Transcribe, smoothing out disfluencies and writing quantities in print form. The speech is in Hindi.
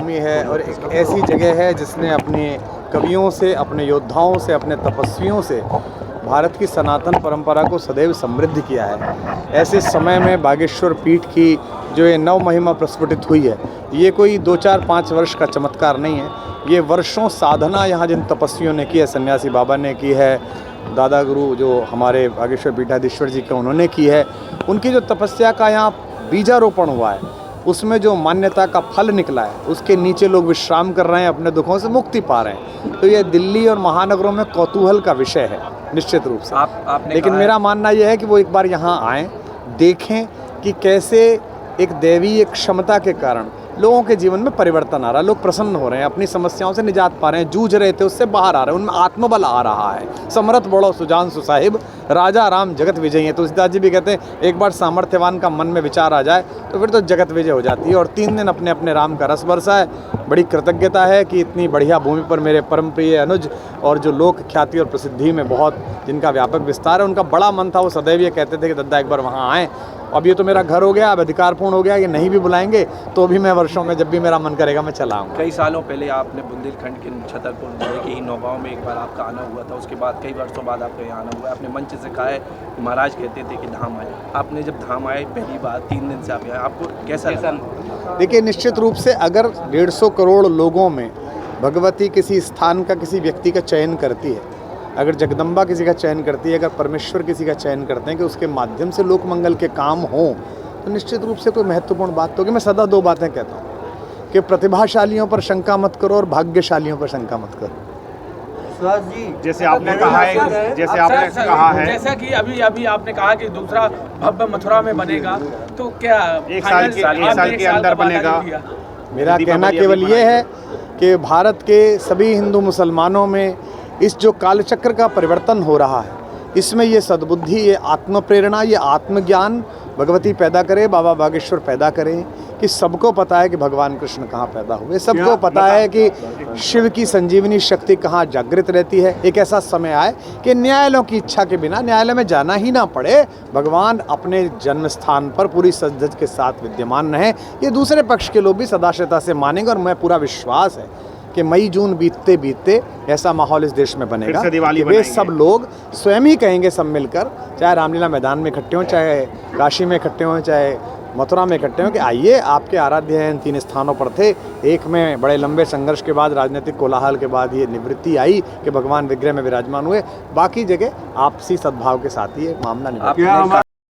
भूमि है और एक ऐसी जगह है जिसने अपने कवियों से, अपने योद्धाओं से, अपने तपस्वियों से भारत की सनातन परंपरा को सदैव समृद्ध किया है। ऐसे समय में बागेश्वर पीठ की जो ये नव महिमा प्रस्फुटित हुई है, ये कोई 2, 4, 5 वर्ष का चमत्कार नहीं है। ये वर्षों साधना यहाँ जिन तपस्वियों ने की है, सन्यासी बाबा ने की है, दादा गुरु जो हमारे बागेश्वर पीठाधीश्वर जी का उन्होंने की है, उनकी जो तपस्या का यहाँ बीजारोपण हुआ है, उसमें जो मान्यता का फल निकला है, उसके नीचे लोग विश्राम कर रहे हैं, अपने दुखों से मुक्ति पा रहे हैं। तो ये दिल्ली और महानगरों में कौतूहल का विषय है निश्चित रूप से। लेकिन मेरा मानना यह है कि वो एक बार यहाँ आएँ, देखें कि कैसे एक दैवीय क्षमता के कारण लोगों के जीवन में परिवर्तन आ रहा है, लोग प्रसन्न हो रहे हैं, अपनी समस्याओं से निजात पा रहे हैं, जूझ रहे थे उससे बाहर आ रहे हैं, उनमें आत्मबल आ रहा है। समरथ बड़ो सुजान सुसाहिब, राजा राम जगत विजय है। तुलसीदास जी भी कहते हैं एक बार सामर्थ्यवान का मन में विचार आ जाए तो फिर तो जगत विजय हो जाती है। और 3 दिन अपने अपने राम का रस बरसा है। बड़ी कृतज्ञता है कि इतनी बढ़िया भूमि पर मेरे परम प्रिय अनुज और जो लोक ख्याति और प्रसिद्धि में बहुत जिनका व्यापक विस्तार है, उनका बड़ा मन था, वो सदैव ये कहते थे कि दद्दा एक बार वहाँ आएँ। अब ये तो मेरा घर हो गया, अब अधिकारपूर्ण हो गया, ये नहीं भी बुलाएंगे तो भी मैं वर्षों में जब भी मेरा मन करेगा मैं चला आऊँगा। कई सालों पहले आपने बुंदेलखंड के छतरपुर जिले के ही नौगांव में एक बार आपका आना हुआ था, उसके बाद कई वर्षों बाद आपका यहाँ आना हुआ है। आपने मंच से कहा है महाराज कहते थे कि धाम आए, आपने जब धाम आए पहली बार 3 दिन से आप आए, आपको कैसा लगा? देखिए, निश्चित रूप से अगर 150 करोड़ लोगों में भगवती किसी स्थान का, किसी व्यक्ति का चयन करती है, अगर जगदम्बा किसी का चयन करती है, अगर परमेश्वर किसी का चयन करते हैं कि उसके माध्यम से लोक मंगल के काम हों, तो निश्चित रूप से कोई महत्वपूर्ण बात होगी। मैं सदा 2 बातें कहता हूँ कि प्रतिभाशालियों पर शंका मत करो और भाग्यशालियों पर शंका मत करो। जैसे आपने कहा है, जैसा कि अभी आपने कहा कि दूसरा भव्य मथुरा में बनेगा, तो क्या 1 साल के अंदर बनेगा? मेरा कहना केवल ये है कि भारत के सभी हिंदू मुसलमानों में इस जो कालचक्र का परिवर्तन हो रहा है, इसमें ये सद्बुद्धि, ये आत्म प्रेरणा, ये आत्मज्ञान भगवती पैदा करे, बाबा बागेश्वर पैदा करें कि सबको पता है कि भगवान कृष्ण कहाँ पैदा हुए, सबको पता है कि शिव की संजीवनी शक्ति कहाँ जागृत रहती है। एक ऐसा समय आए कि न्यायालयों की इच्छा के बिना न्यायालय में जाना ही ना पड़े, भगवान अपने जन्म स्थान पर पूरी सजधज के साथ विद्यमान रहें। ये दूसरे पक्ष के लोग भी सदाशयता से मानेंगे और मैं पूरा विश्वास है कि मई जून बीतते बीतते ऐसा माहौल इस देश में बनेगा कि वे सब लोग स्वयं ही कहेंगे, सब मिलकर, चाहे रामलीला मैदान में इकट्ठे हों, चाहे काशी में इकट्ठे हों, चाहे मथुरा में इकट्ठे हों, कि आइए आपके आराध्य हैं इन 3 स्थानों पर थे। एक में बड़े लंबे संघर्ष के बाद, राजनीतिक कोलाहल के बाद ये निवृत्ति आई कि भगवान विग्रह में विराजमान हुए। बाकी जगह आपसी सद्भाव के साथ ही ये मामला निभा।